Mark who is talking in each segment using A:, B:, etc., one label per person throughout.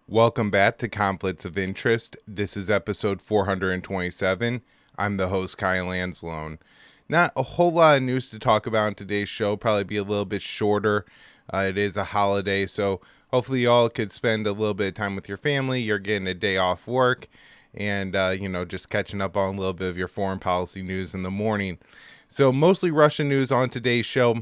A: Welcome back to Conflicts of Interest. This is episode 427. I'm the host, Kyle Anzalone. Not a whole lot of news to talk about in today's show, probably be a little bit shorter. It is a holiday, so hopefully y'all could spend a little bit of time with your family. You're getting a day off work and, just catching up on a little bit of your foreign policy news in the morning. So mostly Russian news on today's show,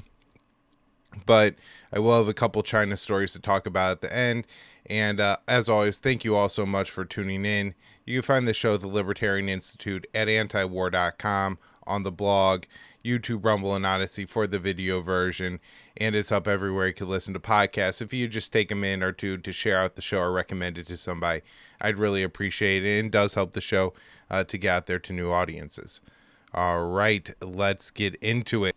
A: but I will have a couple China stories to talk about at the end. And as always, thank you all so much for tuning in. You can find the show at the Libertarian Institute at antiwar.com, on the blog, YouTube, Rumble, and Odysee for the video version. And it's up everywhere you can listen to podcasts. If you just take a minute or two to share out the show or recommend it to somebody, I'd really appreciate it. And it does help the show to get out there to new audiences. All right, let's get into it.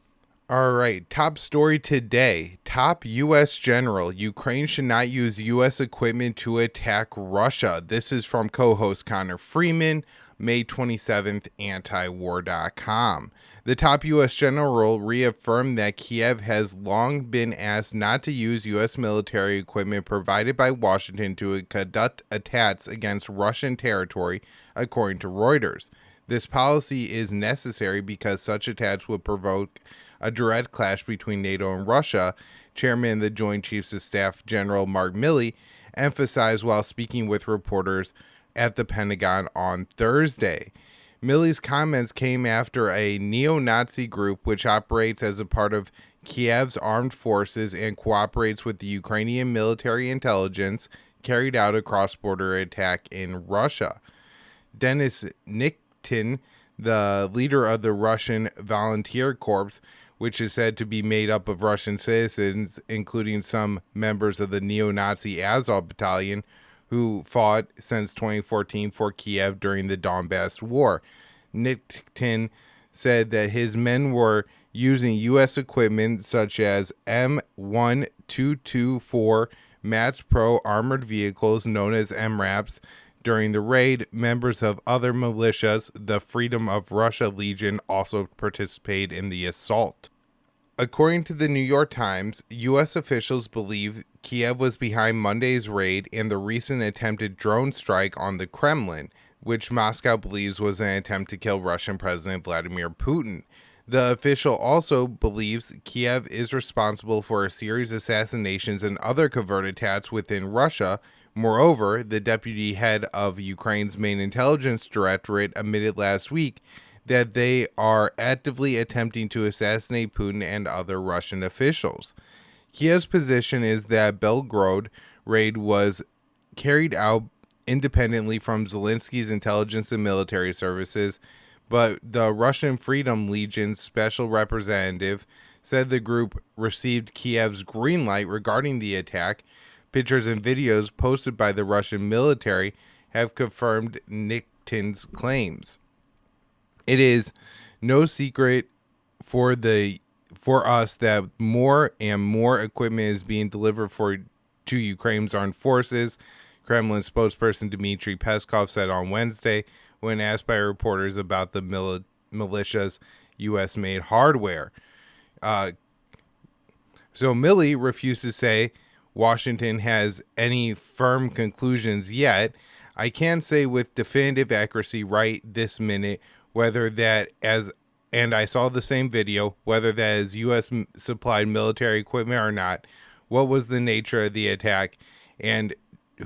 A: All right, top story today. Top U.S. general. Ukraine should not use U.S. equipment to attack Russia. This is from co-host Connor Freeman, May 27th, antiwar.com. The top U.S. general reaffirmed that Kiev has long been asked not to use U.S. military equipment provided by Washington to conduct attacks against Russian territory, according to Reuters. This policy is necessary because such attacks would provoke a direct clash between NATO and Russia, Chairman of the Joint Chiefs of Staff General Mark Milley emphasized while speaking with reporters at the Pentagon on Thursday. Milley's comments came after a neo-Nazi group which operates as a part of Kiev's armed forces and cooperates with the Ukrainian military intelligence carried out a cross-border attack in Russia. Denis Nikitin, the leader of the Russian Volunteer Corps, which is said to be made up of Russian citizens, including some members of the neo-Nazi Azov Battalion, who fought since 2014 for Kiev during the Donbass War. Nikitin said that his men were using U.S. equipment such as M1224 Match Pro armored vehicles known as MRAPs. During the raid, members of other militias, the Freedom of Russia Legion, also participated in the assault. According to the New York Times, U.S. officials believe Kiev was behind Monday's raid and the recent attempted drone strike on the Kremlin, which Moscow believes was an attempt to kill Russian President Vladimir Putin. The official also believes Kiev is responsible for a series of assassinations and other covert attacks within Russia. Moreover, the deputy head of Ukraine's main intelligence directorate admitted last week that they are actively attempting to assassinate Putin and other Russian officials. Kiev's position is that Belgorod raid was carried out independently from Zelensky's intelligence and military services, but the Russian Freedom Legion's special representative said the group received Kiev's green light regarding the attack. Pictures and videos posted by the Russian military have confirmed Nikitin's claims. It is no secret for us that more and more equipment is being delivered to Ukraine's armed forces, Kremlin spokesperson Dmitry Peskov said on Wednesday when asked by reporters about the militia's U.S.-made hardware. So Milley refused to say Washington has any firm conclusions yet. I can't say with definitive accuracy right this minute whether that and I saw the same video, whether that is U.S. supplied military equipment or not, what was the nature of the attack, and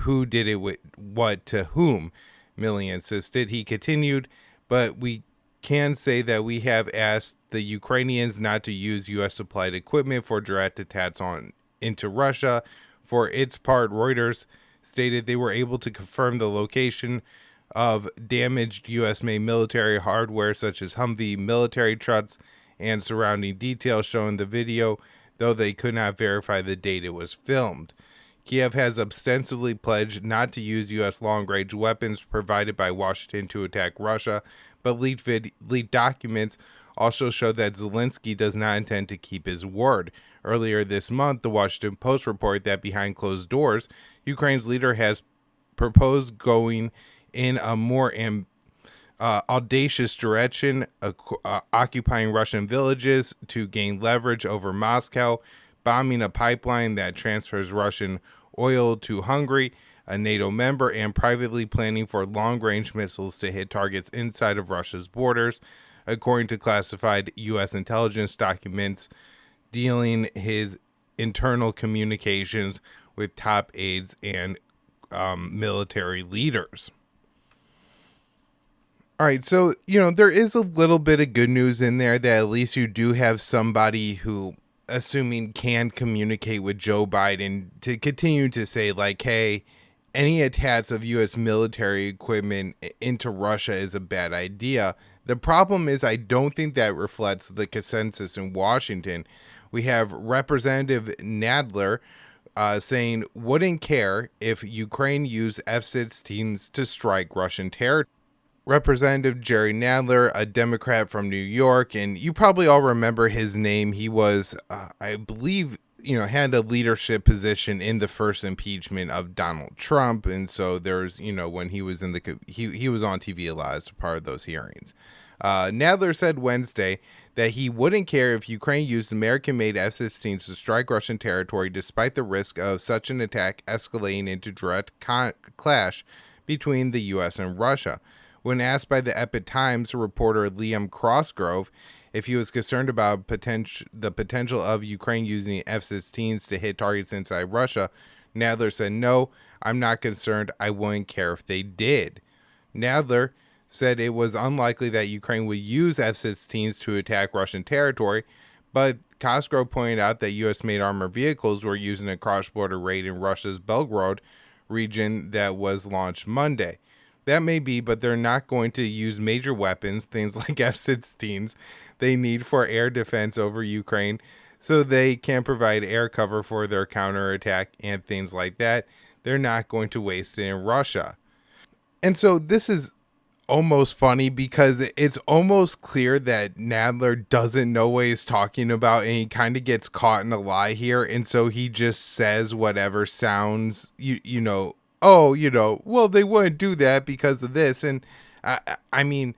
A: who did it with what to whom, Milley insisted. He continued, but we can say that we have asked the Ukrainians not to use U.S. supplied equipment for direct attacks into Russia. For its part, Reuters stated they were able to confirm the location of damaged U.S.-made military hardware such as Humvee military trucks and surrounding details shown in the video, though they could not verify the date it was filmed. Kiev has ostensibly pledged not to use U.S. long-range weapons provided by Washington to attack Russia, but leaked documents also show that Zelensky does not intend to keep his word. Earlier this month, the Washington Post reported that behind closed doors, Ukraine's leader has proposed going in a more audacious direction, occupying Russian villages to gain leverage over Moscow, bombing a pipeline that transfers Russian oil to Hungary, a NATO member, and privately planning for long-range missiles to hit targets inside of Russia's borders, according to classified U.S. intelligence documents dealing his internal communications with top aides and military leaders. All right, so, there is a little bit of good news in there that at least you do have somebody who, assuming, can communicate with Joe Biden to continue to say, like, hey, any attacks of U.S. military equipment into Russia is a bad idea. The problem is I don't think that reflects the consensus in Washington. We have Representative Nadler saying wouldn't care if Ukraine used F-16s to strike Russian territory. Representative Jerry Nadler, a Democrat from New York, and you probably all remember his name. He was, I believe, had a leadership position in the first impeachment of Donald Trump, and so there's, when he was he was on TV a lot as part of those hearings. Nadler said Wednesday that he wouldn't care if Ukraine used American-made F-16s to strike Russian territory, despite the risk of such an attack escalating into direct clash between the U.S. and Russia. When asked by the Epic Times reporter Liam Crossgrove if he was concerned about the potential of Ukraine using F-16s to hit targets inside Russia, Nadler said, "No, I'm not concerned. I wouldn't care if they did." Nadler said it was unlikely that Ukraine would use F-16s to attack Russian territory, but Cosgrove pointed out that U.S.-made armored vehicles were used in a cross-border raid in Russia's Belgorod region that was launched Monday. That may be, but they're not going to use major weapons, things like F-16s, they need for air defense over Ukraine, so they can provide air cover for their counterattack and things like that. They're not going to waste it in Russia. And so this is almost funny because it's almost clear that Nadler doesn't know what he's talking about, and he kind of gets caught in a lie here, and so he just says whatever sounds, well, they wouldn't do that because of this. And I mean,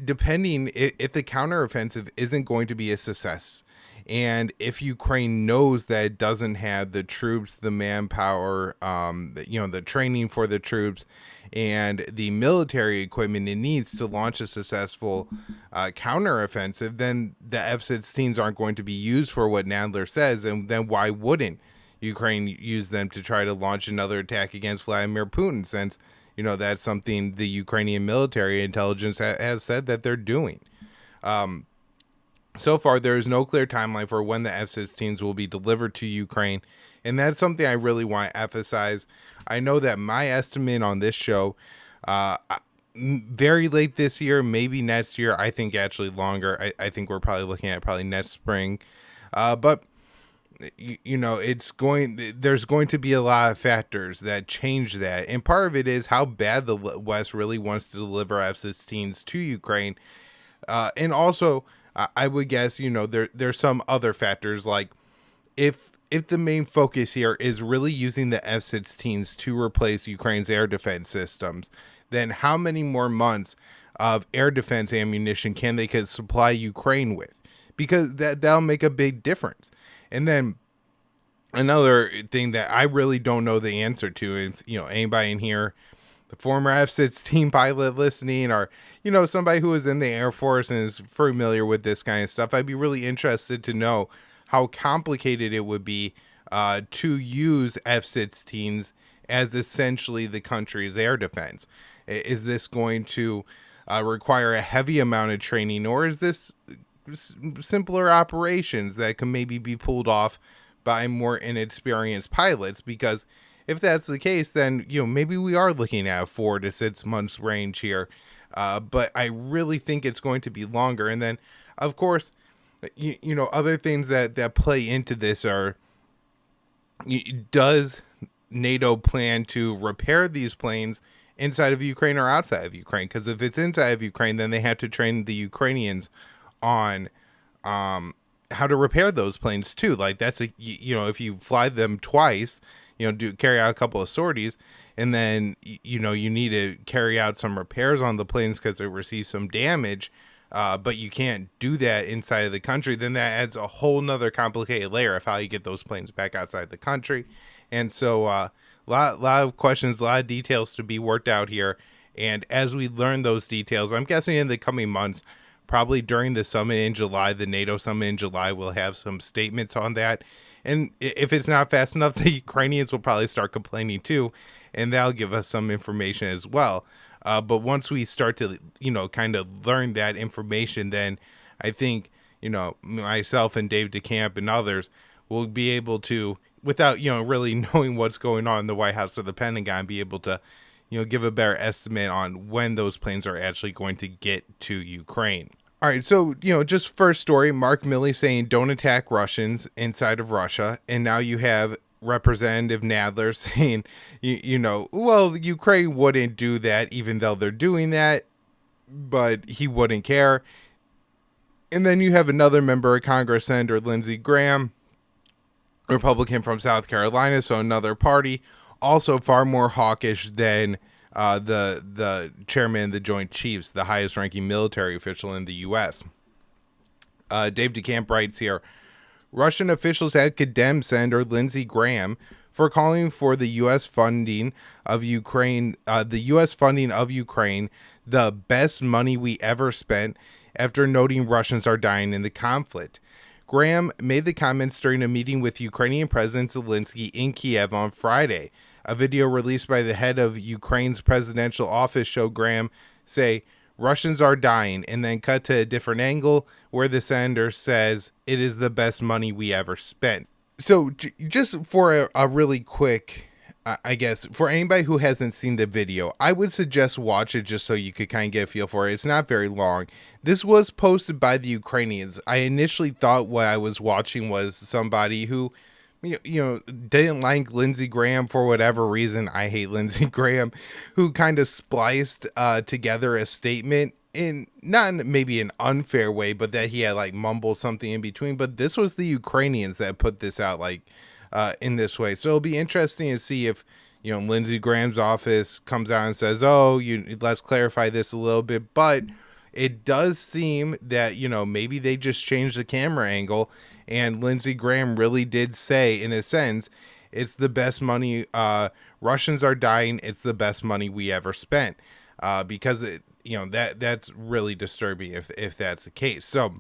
A: depending if the counteroffensive isn't going to be a success, and if Ukraine knows that it doesn't have the troops, the manpower, the training for the troops, and the military equipment it needs to launch a successful counteroffensive, then the F-16s aren't going to be used for what Nadler says. And then why wouldn't Ukraine use them to try to launch another attack against Vladimir Putin, since, that's something the Ukrainian military intelligence has said that they're doing. So far, there is no clear timeline for when the F-16s will be delivered to Ukraine, and that's something I really want to emphasize. I know that my estimate on this show, very late this year, maybe next year, I think actually longer. I think we're probably looking at next spring. But there's going to be a lot of factors that change that. And part of it is how bad the West really wants to deliver F-16s to Ukraine. And also, I would guess, there's some other factors, like if the main focus here is really using the F-16s to replace Ukraine's air defense systems, then how many more months of air defense ammunition can they supply Ukraine with? Because that'll make a big difference. And then another thing that I really don't know the answer to, if anybody in here, the former F-16 pilot listening, or somebody who is in the Air Force and is familiar with this kind of stuff, I'd be really interested to know how complicated it would be to use F-16s as essentially the country's air defense. Is this going to require a heavy amount of training, or is this simpler operations that can maybe be pulled off by more inexperienced pilots? Because if that's the case, then maybe we are looking at 4 to 6 months range here, but I really think it's going to be longer. And then, of course, other things that play into this are, does NATO plan to repair these planes inside of Ukraine or outside of Ukraine? Because if it's inside of Ukraine, then they have to train the Ukrainians on how to repair those planes too. Like, that's if you fly them twice, carry out a couple of sorties, and then you need to carry out some repairs on the planes because they received some damage, but you can't do that inside of the country, then that adds a whole nother complicated layer of how you get those planes back outside the country. And so lot of questions, a lot of details to be worked out here. And as we learn those details, I'm guessing in the coming months, probably during the summit in July, the NATO summit in July, we'll have some statements on that. And if it's not fast enough, the Ukrainians will probably start complaining too, and that'll give us some information as well. But once we start to, kind of learn that information, then I think, myself and Dave DeCamp and others will be able to, without, really knowing what's going on in the White House or the Pentagon, be able to, give a better estimate on when those planes are actually going to get to Ukraine. All right, so, just first story, Mark Milley saying don't attack Russians inside of Russia. And now you have Representative Nadler saying, well, Ukraine wouldn't do that even though they're doing that, but he wouldn't care. And then you have another member of Congress, Senator Lindsey Graham, Republican from South Carolina, so another party, also far more hawkish than the chairman of the Joint Chiefs, the highest ranking military official in the U.S. Dave DeCamp writes here, Russian officials had condemned Senator Lindsey Graham for calling for the U.S. funding of Ukraine, the best money we ever spent, after noting Russians are dying in the conflict. Graham made the comments during a meeting with Ukrainian President Zelensky in Kiev on Friday. A video released by the head of Ukraine's presidential office showed Graham say, Russians are dying, and then cut to a different angle where the senator says it is the best money we ever spent. So just for a really quick, I guess, for anybody who hasn't seen the video, I would suggest watch it just so you could kind of get a feel for it. It's not very long. This was posted by the Ukrainians. I initially thought what I was watching was somebody who, didn't like Lindsey Graham for whatever reason. I hate Lindsey Graham, who kind of spliced together a statement in not maybe an unfair way, but that he had like mumbled something in between. But this was the Ukrainians that put this out in this way. So it'll be interesting to see if, Lindsey Graham's office comes out and says, let's clarify this a little bit. But it does seem that, maybe they just changed the camera angle, and Lindsey Graham really did say, in a sense, it's the best money. Russians are dying. It's the best money we ever spent, because that's really disturbing if that's the case. So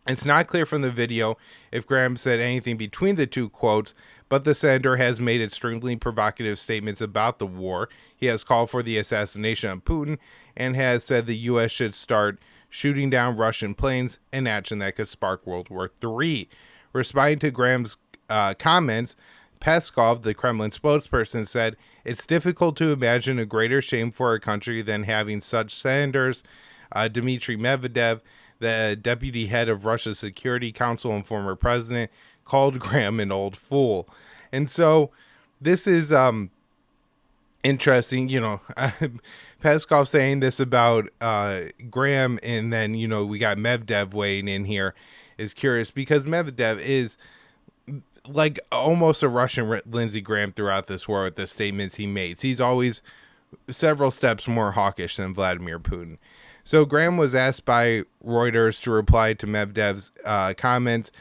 A: it's not clear from the video if Graham said anything between the two quotes, but the senator has made extremely provocative statements about the war. He has called for the assassination of Putin and has said the U.S. should start shooting down Russian planes, an action that could spark World War III. Responding to Graham's comments, Peskov, the Kremlin spokesperson, said, it's difficult to imagine a greater shame for a country than having such senators. Dmitry Medvedev, the deputy head of Russia's Security Council and former president, called Graham an old fool. And so this is interesting, Peskov saying this about Graham, and then, we got Medvedev weighing in here, is curious because Medvedev is like almost a Russian Lindsey Graham throughout this war with the statements he makes. He's always several steps more hawkish than Vladimir Putin. So Graham was asked by Reuters to reply to Medvedev's comments.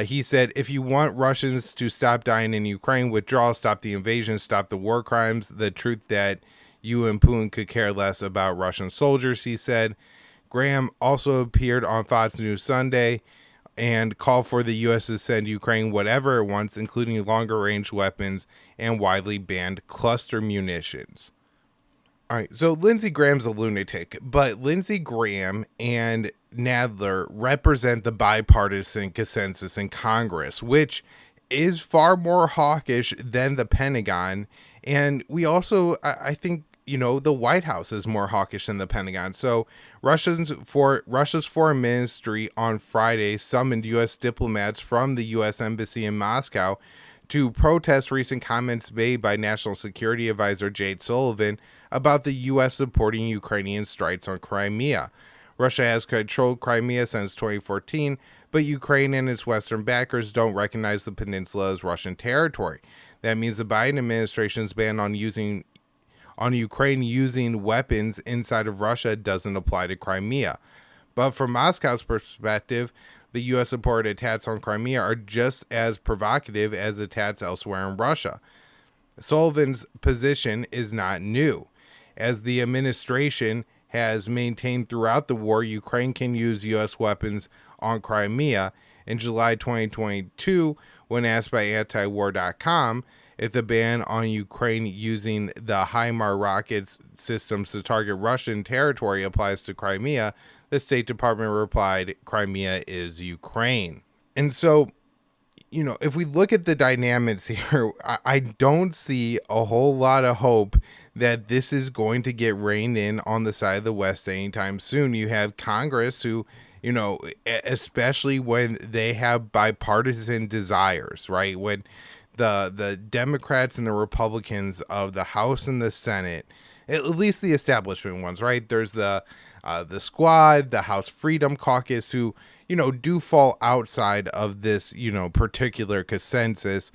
A: He said, if you want Russians to stop dying in Ukraine, withdraw, stop the invasion, stop the war crimes, the truth that you and Putin could care less about Russian soldiers, he said. Graham also appeared on Fox News Sunday and called for the U.S. to send Ukraine whatever it wants, including longer-range weapons and widely banned cluster munitions. All right, so Lindsey Graham's a lunatic, but Lindsey Graham and Nadler represent the bipartisan consensus in Congress, which is far more hawkish than the Pentagon. And we also, I think, the White House is more hawkish than the Pentagon. So Russia's foreign ministry on Friday summoned U.S. diplomats from the U.S. Embassy in Moscow to protest recent comments made by National Security Advisor Jake Sullivan about the U.S. supporting Ukrainian strikes on Crimea. Russia has controlled Crimea since 2014, but Ukraine and its Western backers don't recognize the peninsula as Russian territory. That means the Biden administration's ban on Ukraine using weapons inside of Russia doesn't apply to Crimea. But from Moscow's perspective, the U.S. supported attacks on Crimea are just as provocative as attacks elsewhere in Russia. Sullivan's position is not new. As the administration has maintained throughout the war, Ukraine can use U.S. weapons on Crimea. In July 2022, when asked by antiwar.com if the ban on Ukraine using the HIMARS rocket systems to target Russian territory applies to Crimea, the State Department replied, Crimea is Ukraine. And so, if we look at the dynamics here, I don't see a whole lot of hope that this is going to get reined in on the side of the West anytime soon. You have Congress who, especially when they have bipartisan desires, right? When the Democrats and the Republicans of the House and the Senate, at least the establishment ones, right? There's the Squad, the House Freedom Caucus, who, do fall outside of this, particular consensus.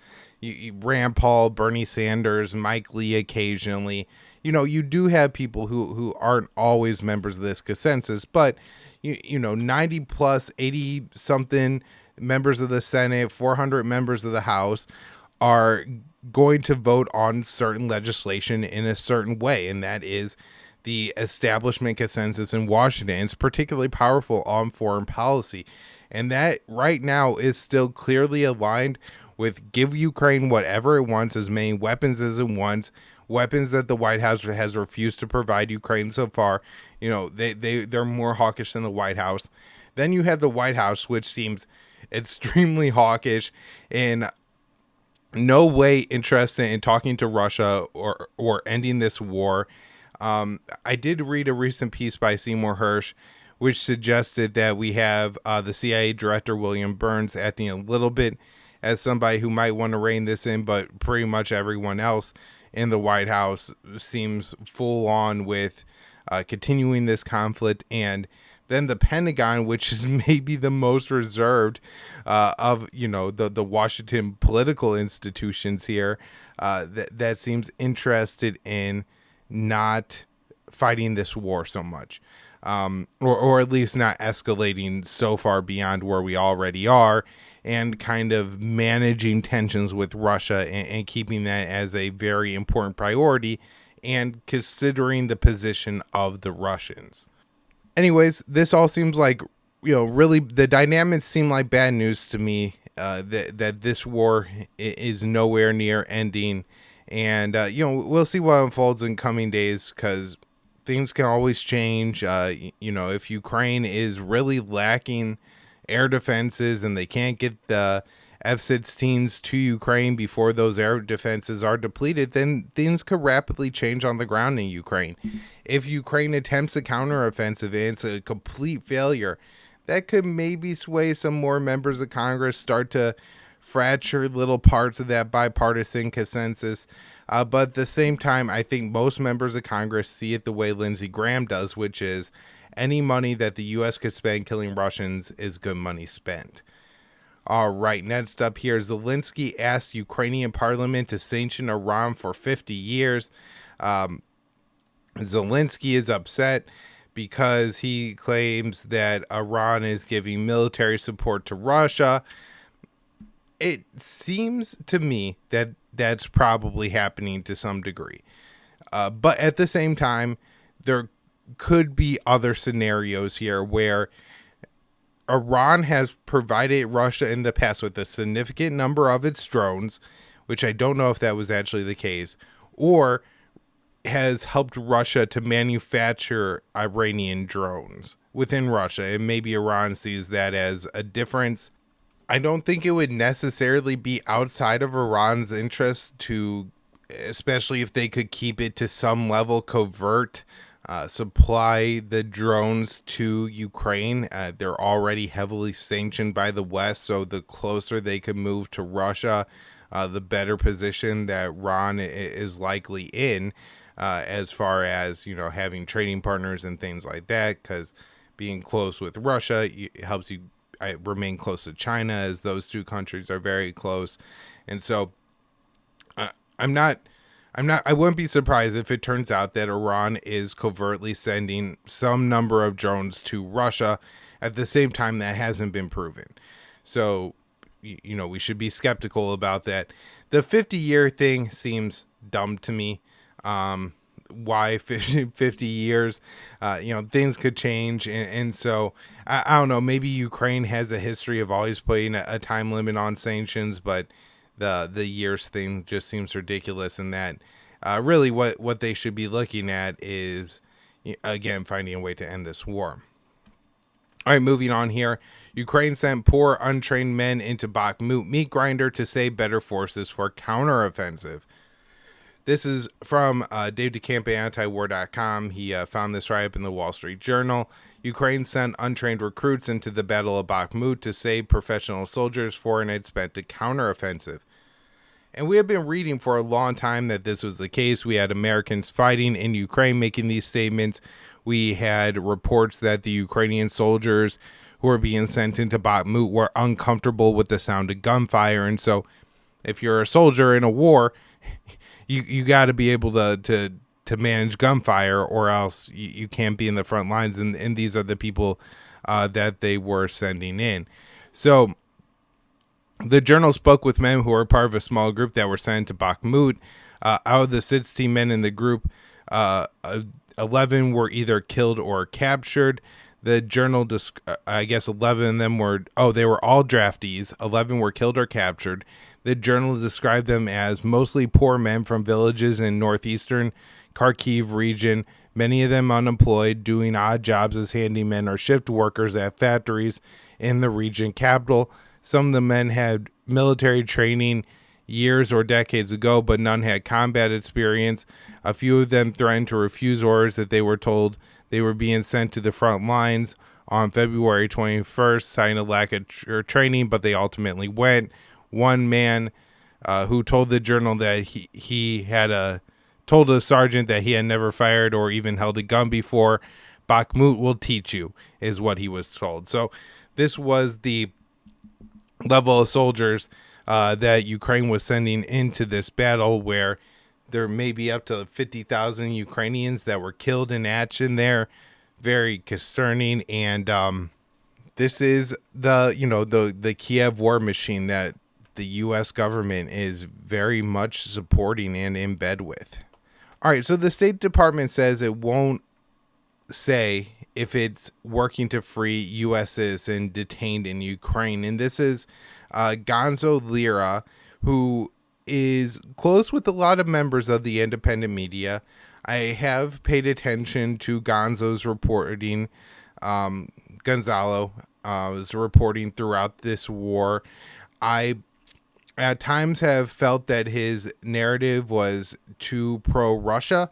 A: Rand Paul, Bernie Sanders, Mike Lee occasionally. You do have people who aren't always members of this consensus, but, 90 plus, 80 something members of the Senate, 400 members of the House are going to vote on certain legislation in a certain way, and that is the establishment consensus in Washington. It's particularly powerful on foreign policy, and that right now is still clearly aligned with give Ukraine whatever it wants, as many weapons as it wants, weapons that the White House has refused to provide Ukraine so far. They're more hawkish than the White House. Then you have the White House, which seems extremely hawkish and no way interested in talking to Russia or ending this war. I did read a recent piece by Seymour Hersh, which suggested that we have the CIA director, William Burns, acting a little bit as somebody who might want to rein this in, but pretty much everyone else in the White House seems full on with continuing this conflict. And then the Pentagon, which is maybe the most reserved of, the Washington political institutions here, that seems interested in not fighting this war so much, or at least not escalating so far beyond where we already are, and kind of managing tensions with Russia and keeping that as a very important priority and considering the position of the Russians. Anyways, this all seems like, really the dynamics seem like bad news to me, that this war is nowhere near ending. And, we'll see what unfolds in coming days, because things can always change. If Ukraine is really lacking air defenses and they can't get the F-16s to Ukraine before those air defenses are depleted, then things could rapidly change on the ground in Ukraine. If Ukraine attempts a counteroffensive and it's a complete failure, that could maybe sway some more members of Congress, start to fracture little parts of that bipartisan consensus. But at the same time, I think most members of Congress see it the way Lindsey Graham does, which is any money that the U.S. could spend killing Russians is good money spent. All right, next up here, Zelensky asked Ukrainian parliament to sanction Iran for 50 years. Zelensky is upset because he claims that Iran is giving military support to Russia. It seems to me that that's probably happening to some degree. But at the same time, there could be other scenarios here where Iran has provided Russia in the past with a significant number of its drones, which I don't know if that was actually the case, or has helped Russia to manufacture Iranian drones within Russia. And maybe Iran sees that as a difference. I don't think it would necessarily be outside of Iran's interest to, especially if they could keep it to some level covert, supply the drones to Ukraine. They're already heavily sanctioned by the West, so the closer they can move to Russia, the better position that Iran is likely in, as far as, having trading partners and things like that, because being close with Russia helps you remain close to China, as those two countries are very close. And so I wouldn't be surprised if it turns out that Iran is covertly sending some number of drones to Russia. At the same time, that hasn't been proven. So, we should be skeptical about that. The 50-year thing seems dumb to me. Why 50 years? Things could change. And so, I don't know, maybe Ukraine has a history of always putting a time limit on sanctions, but the years thing just seems ridiculous. And that really what they should be looking at is, again, finding a way to end this war. All right, moving on here. Ukraine sent poor untrained men into Bakhmut meat grinder to save better forces for counteroffensive. This is from Dave DeCamp at antiwar.com. He found this right up in the Wall Street Journal. Ukraine sent untrained recruits into the Battle of Bakhmut to save professional soldiers for an expected counteroffensive. And we have been reading for a long time that this was the case. We had Americans fighting in Ukraine making these statements. We had reports that the Ukrainian soldiers who were being sent into Bakhmut were uncomfortable with the sound of gunfire. And so if you're a soldier in a war, you got to be able to manage gunfire, or else you can't be in the front lines. And these are the people that they were sending in. So the journal spoke with men who were part of a small group that were sent to Bakhmut. Out of the 16 men in the group, 11 were either killed or captured. The journal, I guess 11 of them they were all draftees. 11 were killed or captured. The journal described them as mostly poor men from villages in northeastern Kharkiv region, many of them unemployed, doing odd jobs as handymen or shift workers at factories in the region capital. Some of the men had military training years or decades ago, but none had combat experience. A few of them threatened to refuse orders that they were told they were being sent to the front lines on February 21st, citing a lack of training, but they ultimately went. One man who told the journal that he had told a sergeant that he had never fired or even held a gun before. Bakhmut will teach you, is what he was told. So this was the level of soldiers that Ukraine was sending into this battle, where there may be up to 50,000 Ukrainians that were killed in action there. Very concerning. And this is the Kiev war machine that the U.S. government is very much supporting and in bed with. All right, so the State Department says it won't say if it's working to free U.S. citizens detained in Ukraine. And this is Gonzo Lira, who is close with a lot of members of the independent media. I have paid attention to Gonzo's reporting. Gonzalo was reporting throughout this war. I at times have felt that his narrative was too pro-Russia,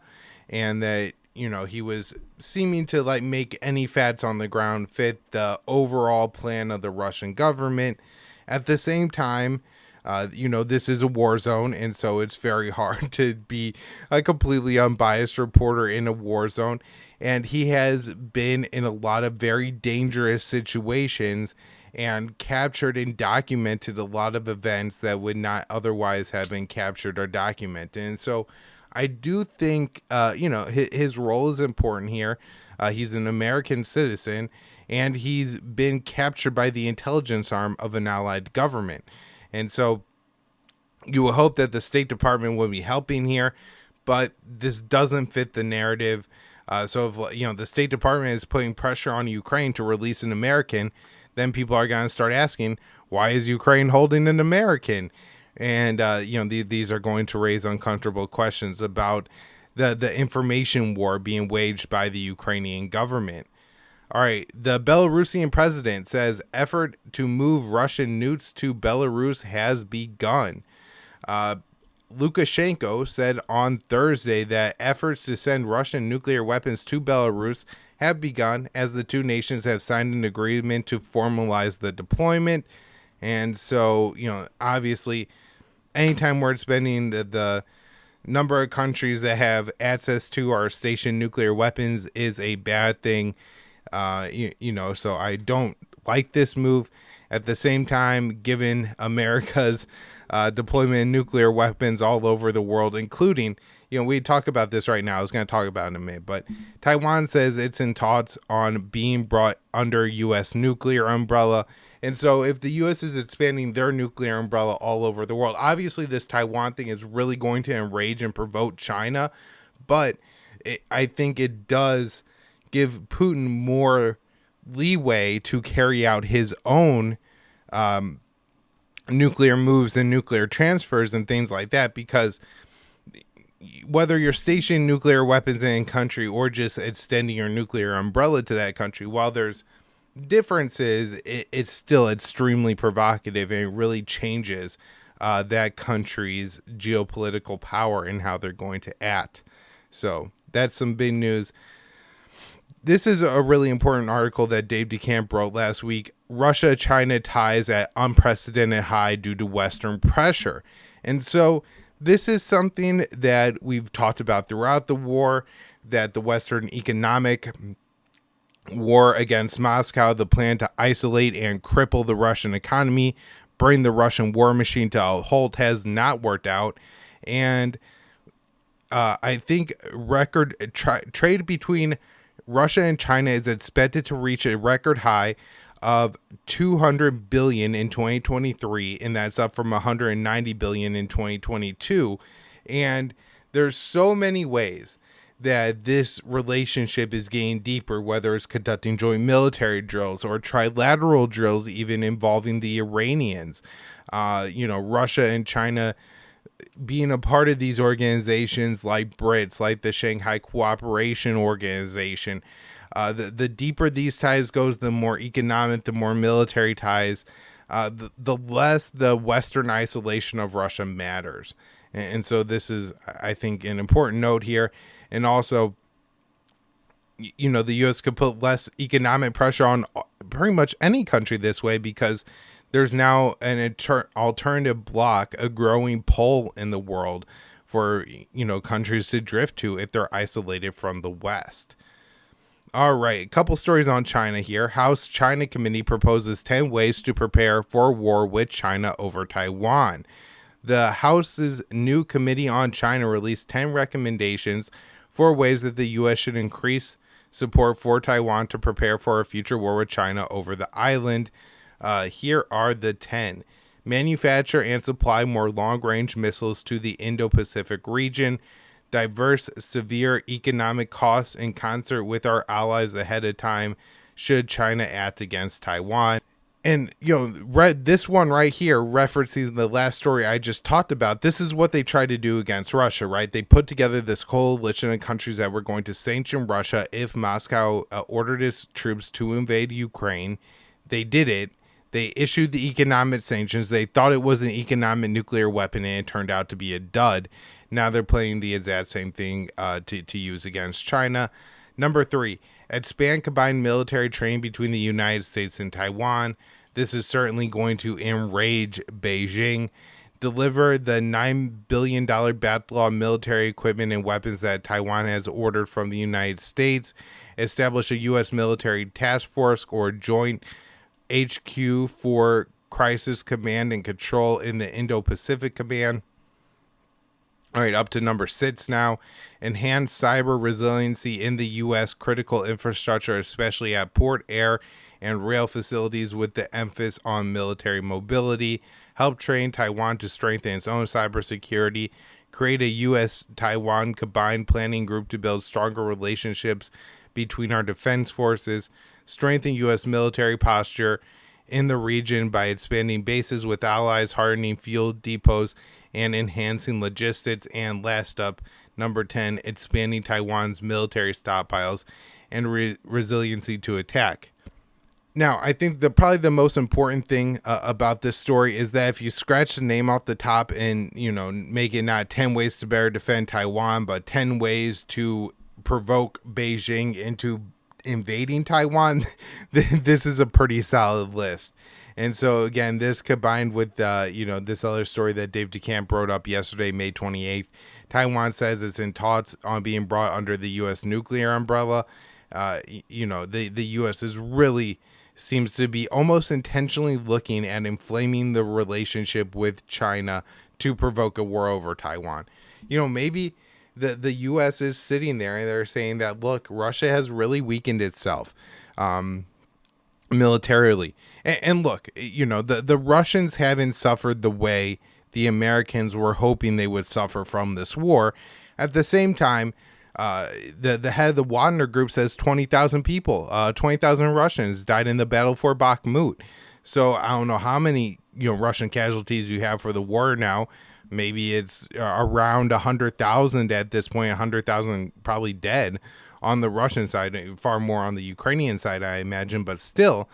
A: and that, he was seeming to make any facts on the ground fit the overall plan of the Russian government. At the same time, this is a war zone, and so it's very hard to be a completely unbiased reporter in a war zone. And he has been in a lot of very dangerous situations and captured and documented a lot of events that would not otherwise have been captured or documented. And so I do think, his role is important here. He's an American citizen, and he's been captured by the intelligence arm of an allied government. And so you will hope that the State Department will be helping here, but this doesn't fit the narrative. So if, the State Department is putting pressure on Ukraine to release an American, then people are going to start asking, why is Ukraine holding an American? And, these are going to raise uncomfortable questions about the information war being waged by the Ukrainian government. All right. The Belarusian president says effort to move Russian nukes to Belarus has begun. Lukashenko said on Thursday that efforts to send Russian nuclear weapons to Belarus have begun, as the two nations have signed an agreement to formalize the deployment. And so, obviously, anytime we're spending the number of countries that have access to our station nuclear weapons is a bad thing. So I don't like this move. At the same time, given America's deployment of nuclear weapons all over the world, including, we talk about this right now. I was going to talk about it in a minute, but Taiwan says it's in talks on being brought under U.S. nuclear umbrella. And so if the U.S. is expanding their nuclear umbrella all over the world, obviously this Taiwan thing is really going to enrage and provoke China. But I think it does give Putin more leeway to carry out his own nuclear moves and nuclear transfers and things like that, because whether you're stationing nuclear weapons in a country or just extending your nuclear umbrella to that country, while there's differences, it's still extremely provocative, and it really changes that country's geopolitical power and how they're going to act. So that's some big news. This is a really important article that Dave DeCamp wrote last week. Russia-China ties at unprecedented high due to Western pressure. And so this is something that we've talked about throughout the war, that the Western economic war against Moscow, the plan to isolate and cripple the Russian economy, bring the Russian war machine to a halt, has not worked out. And I think trade between Russia and China is expected to reach a record high of $200 billion in 2023, and that's up from $190 billion in 2022. And there's so many ways that this relationship is getting deeper, whether it's conducting joint military drills or trilateral drills, even involving the Iranians. Russia and China being a part of these organizations like BRICS, like the Shanghai Cooperation Organization. The deeper these ties goes, the more economic, the more military ties, the less the Western isolation of Russia matters. And so this is, I think, an important note here. And also, the U.S. could put less economic pressure on pretty much any country this way, because there's now an alternative bloc, a growing pull in the world for, countries to drift to if they're isolated from the West. All right, a couple stories on China here. House China Committee proposes 10 ways to prepare for war with China over Taiwan. The House's new Committee on China released 10 recommendations for ways that the U.S. should increase support for Taiwan to prepare for a future war with China over the island. Here are the 10. Manufacture and supply more long-range missiles to the Indo-Pacific region. Diverse severe economic costs in concert with our allies ahead of time should China act against Taiwan. And, this one right here, referencing the last story I just talked about, this is what they tried to do against Russia, right? They put together this coalition of countries that were going to sanction Russia if Moscow ordered its troops to invade Ukraine. They did it. They issued the economic sanctions. They thought it was an economic nuclear weapon, and it turned out to be a dud. Now they're playing the exact same thing to use against China. Number 3, expand combined military training between the United States and Taiwan. This is certainly going to enrage Beijing. Deliver the $9 billion backlog military equipment and weapons that Taiwan has ordered from the United States. Establish a U.S. military task force or joint HQ for crisis command and control in the Indo-Pacific Command. All right, up to number 6 now. Enhance cyber resiliency in the U.S. critical infrastructure, especially at port, air, and rail facilities, with the emphasis on military mobility. Help train Taiwan to strengthen its own cybersecurity. Create a U.S.-Taiwan combined planning group to build stronger relationships between our defense forces. Strengthen U.S. military posture in the region by expanding bases with allies, hardening fuel depots, and enhancing logistics. And last up, number 10, expanding Taiwan's military stockpiles and resiliency to attack. Now, I think probably the most important thing about this story is that if you scratch the name off the top and, make it not 10 ways to better defend Taiwan, but 10 ways to provoke Beijing into invading Taiwan, this is a pretty solid list. And so, again, this combined with, this other story that Dave DeCamp wrote up yesterday, May 28th, Taiwan says it's in talks on being brought under the U.S. nuclear umbrella. The U.S. is really seems to be almost intentionally looking at inflaming the relationship with China to provoke a war over Taiwan. Maybe the U.S. is sitting there and they're saying that, look, Russia has really weakened itself militarily. And look, the Russians haven't suffered the way the Americans were hoping they would suffer from this war. At the same time, the head of the Wagner group says 20,000 people, 20,000 Russians died in the battle for Bakhmut. So I don't know how many Russian casualties you have for the war now. Maybe it's around 100,000 at this point, 100,000 probably dead on the Russian side, far more on the Ukrainian side, I imagine. But still,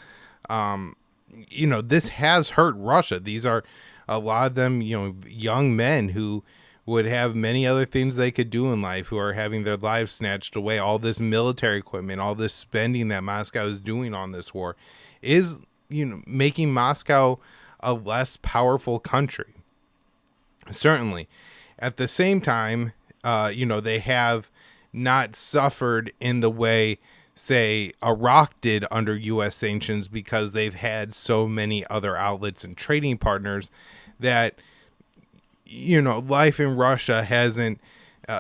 A: this has hurt Russia. These are a lot of them, young men who would have many other things they could do in life, who are having their lives snatched away. All this military equipment, all this spending that Moscow is doing on this war is, making Moscow a less powerful country. Certainly. At the same time, they have not suffered in the way, say, Iraq did under U.S. sanctions, because they've had so many other outlets and trading partners that, life in Russia hasn't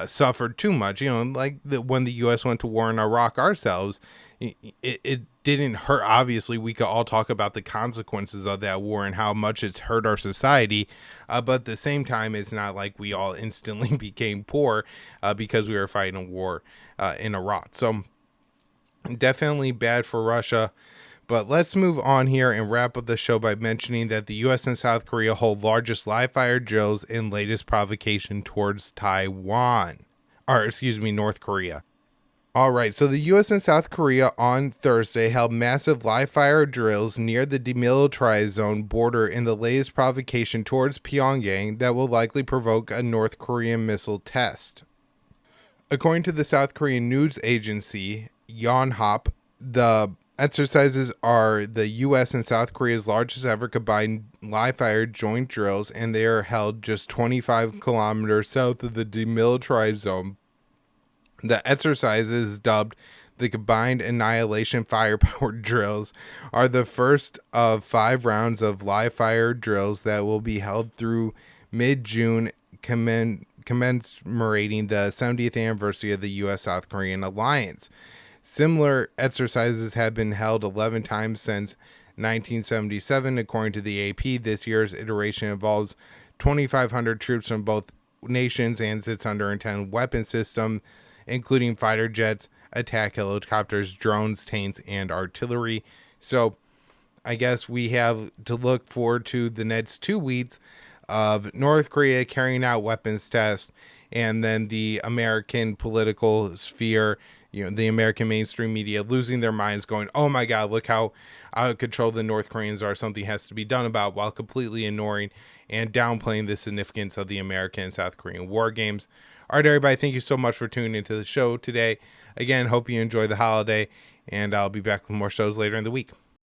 A: suffered too much. Like when the U.S. went to war in Iraq ourselves, it didn't hurt. Obviously, we could all talk about the consequences of that war and how much it's hurt our society. But at the same time, it's not like we all instantly became poor because we were fighting a war in Iraq. So definitely bad for Russia. But let's move on here and wrap up the show by mentioning that the U.S. and South Korea hold largest live-fire drills in latest provocation towards North Korea. All right, so the U.S. and South Korea on Thursday held massive live-fire drills near the demilitarized zone border in the latest provocation towards Pyongyang that will likely provoke a North Korean missile test. According to the South Korean news agency, Yonhap, the exercises are the U.S. and South Korea's largest ever combined live-fire joint drills, and they are held just 25 kilometers south of the demilitarized zone. The exercises, dubbed the Combined Annihilation Firepower Drills, are the first of 5 rounds of live-fire drills that will be held through mid-June, commemorating the 70th anniversary of the U.S.-South Korean alliance. Similar exercises have been held 11 times since 1977, according to the AP. This year's iteration involves 2,500 troops from both nations and 610 weapon systems, including fighter jets, attack helicopters, drones, tanks, and artillery. So I guess we have to look forward to the next 2 weeks of North Korea carrying out weapons tests, and then the American political sphere, the American mainstream media losing their minds, going, oh my God, look how out of control the North Koreans are. Something has to be done about, while completely ignoring and downplaying the significance of the American and South Korean war games. All right, everybody, thank you so much for tuning into the show today. Again, hope you enjoy the holiday, and I'll be back with more shows later in the week.